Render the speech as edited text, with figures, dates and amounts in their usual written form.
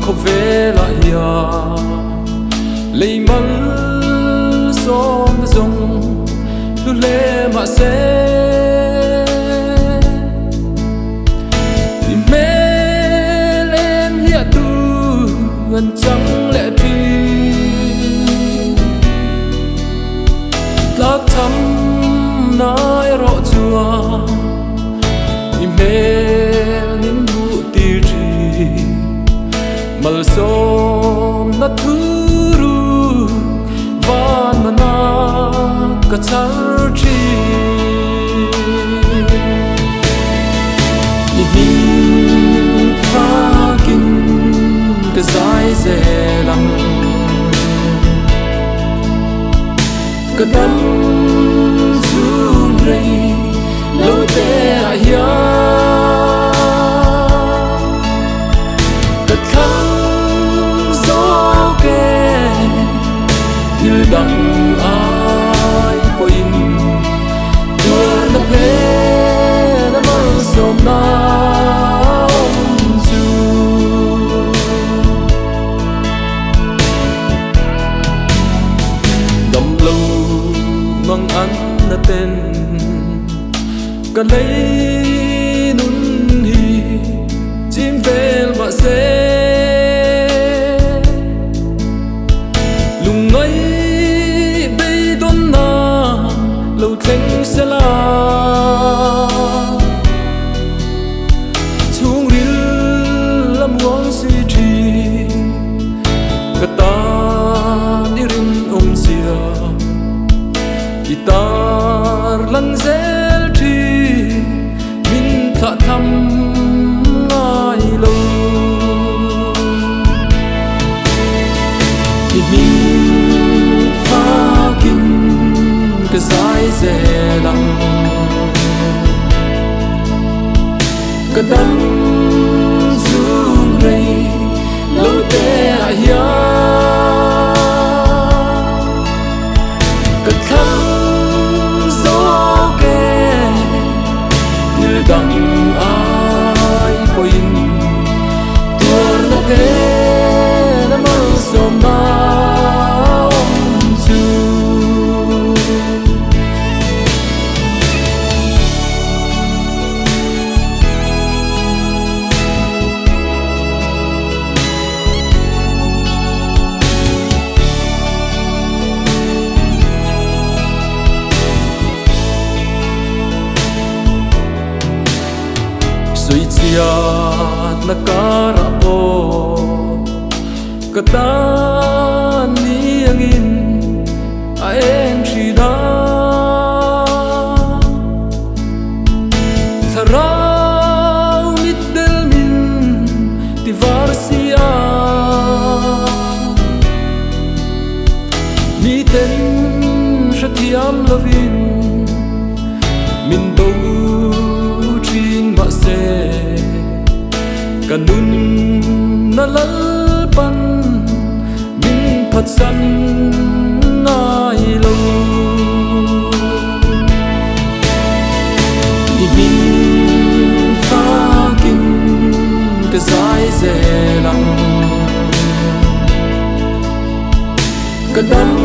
khó về lại ya lấy măng xóm rồng lu lê mà sẽ thì mê lên hiện tu gần trắng lệ tri lắc thắm nói rõ chùa thì mê nín vụ tì trì mal som na thuru van mana ka charchi in fucking ka zai zelang ka dan zum rei lo te ya ka khang gió kề như đắng ai quên tua nó phê nó mơ sầu nào dù đầm lâu mang ăn là tên cả lấy nun hi chim về mà sẽ lùng ấy bay đón na lâu thanh sẽ là chung ril làm hoang suy trì cả ta đi rin ôm xìa guitar lăn rel trì min thạ thăm ai lâu thì min pha kinh cái dải dè lăng cái đắng du rây lâu tê ya cái khăn gió kề như đắng ai quên tua nó thế nó mơ sầu nào dù suy chia na karapo katan ni angin aeng shida tharau mit belmin tivarsia mi ten shatiam lovin min do chin ma se kanun na lalpan min phat san nai lo di min pha kinh cái dải dè lăng cái đắng